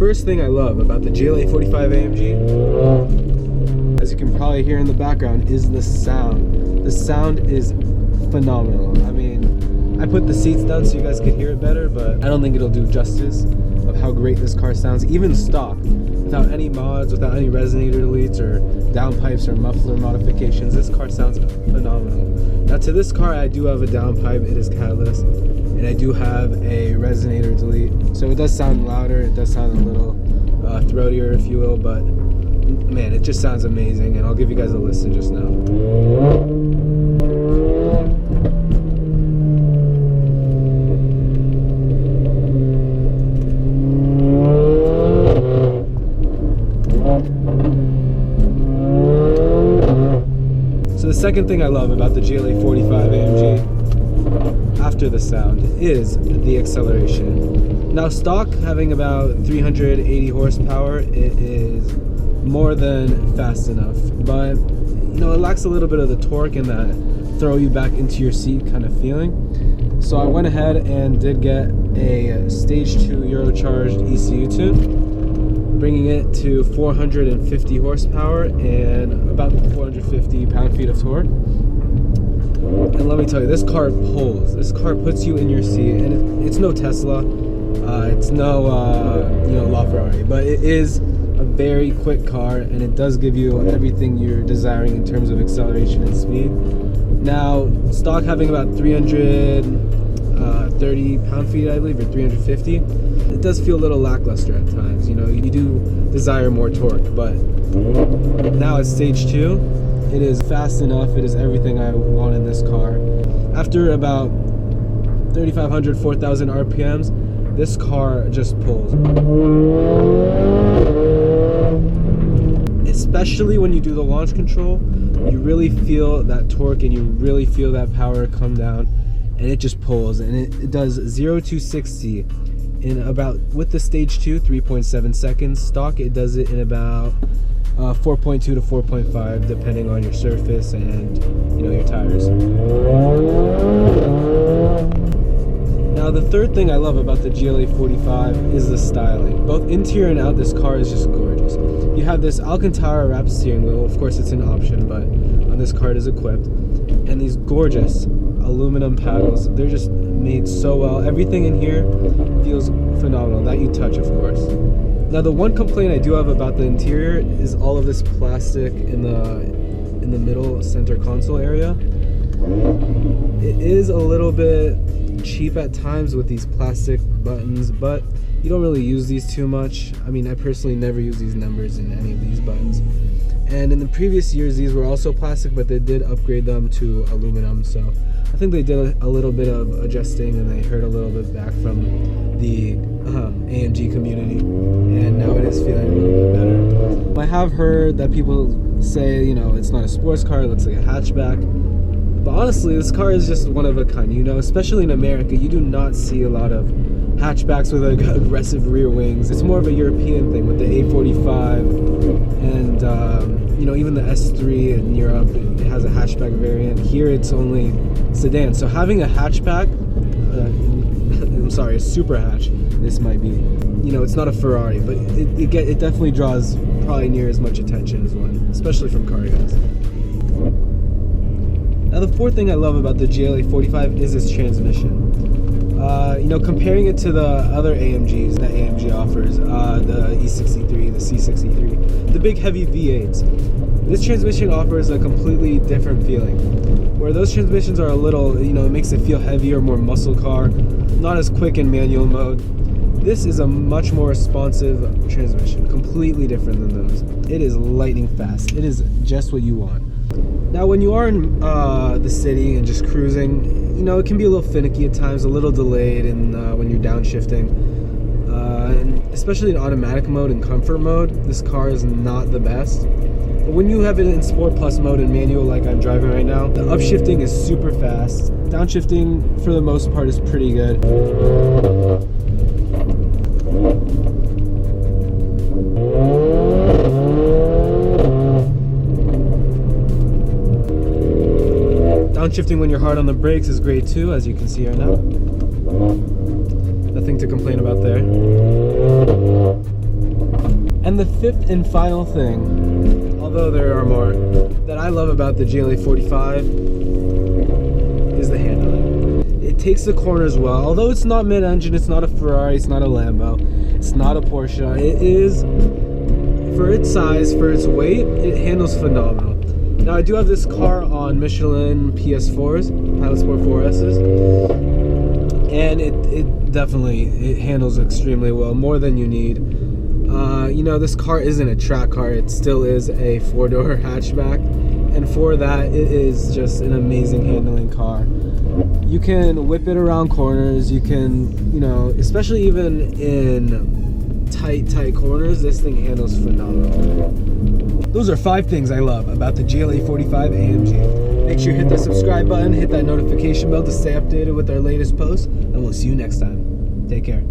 first thing I love about the GLA 45 AMG, as you can probably hear in the background, is the sound. The sound is phenomenal. I mean, I put the seats down so you guys could hear it better, but I don't think it'll do justice of how great this car sounds, even stock, without any mods, without any resonator deletes or downpipes or muffler modifications. This car sounds phenomenal. Now to this car, I do have a downpipe. It is catless, and I do have a resonator delete, so it does sound louder. It does sound a little throatier, if you will, but man, it just sounds amazing, and I'll give you guys a listen just now. So the second thing I love about the GLA 45 AMG, after the sound, is the acceleration. Now stock, having about 380 horsepower, it is more than fast enough, but you know, it lacks a little bit of the torque and that throw you back into your seat kind of feeling. So I went ahead and did get a stage 2 Eurocharged ECU tune, bringing it to 450 horsepower and about 450 pound-feet of torque. And let me tell you, this car pulls. This car puts you in your seat, and it's no Tesla, it's no LaFerrari, but it is a very quick car, and it does give you everything you're desiring in terms of acceleration and speed. Now, stock having about 330 pound-feet, I believe, or 350, it does feel a little lackluster at times. You know, you do desire more torque, but now at stage 2, it is fast enough. It is everything I want in this car. After about 3,500, 4,000 RPMs, this car just pulls. Especially when you do the launch control, you really feel that torque and you really feel that power come down, and it just pulls, and it does 0 to 60 in about, with the stage 2, 3.7 seconds. Stock, it does it in about 4.2 to 4.5, depending on your surface and your tires. Now the third thing I love about the GLA 45 is the styling. Both interior and out, this car is just gorgeous. You have this Alcantara wrapped steering wheel. Of course, it's an option, but on this car it is equipped. And these gorgeous aluminum paddles. They're just made so well. Everything in here feels phenomenal. That you touch, of course. Now the one complaint I do have about the interior is all of this plastic in the middle center console area. It is a little bit cheap at times with these plastic buttons, but you don't really use these too much. I mean, I personally never use these numbers in any of these buttons. And in the previous years, these were also plastic, but they did upgrade them to aluminum. So I think they did a little bit of adjusting, and they heard a little bit back from the AMG community, and now it is feeling a little bit better. I have heard that people say, it's not a sports car, it looks like a hatchback. But honestly, this car is just one of a kind, especially in America. You do not see a lot of hatchbacks with aggressive rear wings. It's more of a European thing with the A45 and even the S3 in Europe. It has a hatchback variant. Here it's only sedan. So having a hatchback, a super hatch, this might be, it's not a Ferrari, but it definitely draws probably near as much attention as one, especially from car guys. Now the fourth thing I love about the GLA 45 is its transmission. Comparing it to the other AMGs that AMG offers, the E63, the C63, the big heavy V8s, this transmission offers a completely different feeling. Where those transmissions are a little, it makes it feel heavier, more muscle car, not as quick in manual mode. This is a much more responsive transmission, completely different than those. It is lightning fast. It is just what you want. Now when you are in the city and just cruising, it can be a little finicky at times, a little delayed when you're downshifting. And especially in automatic mode and comfort mode, this car is not the best. But when you have it in Sport Plus mode and manual like I'm driving right now, the upshifting is super fast. Downshifting, for the most part, is pretty good. Downshifting when you're hard on the brakes is great too, as you can see right now. Nothing to complain about there. And the fifth and final thing, although there are more, that I love about the GLA 45 is the handling. It takes the corners well. Although it's not mid-engine, it's not a Ferrari, it's not a Lambo, it's not a Porsche. It is, for its size, for its weight, it handles phenomenal. Now I do have this car on Michelin PS4s, Pilot Sport 4Ss, and it definitely handles extremely well, more than you need. You know, this car isn't a track car, it still is a four-door hatchback, and for that, it is just an amazing handling car. You can whip it around corners, you can, you know, especially even in tight corners, this thing handles phenomenal. Those are 5 things I love about the GLA 45 AMG. Make sure you hit that subscribe button, hit that notification bell to stay updated with our latest posts, and we'll see you next time. Take care.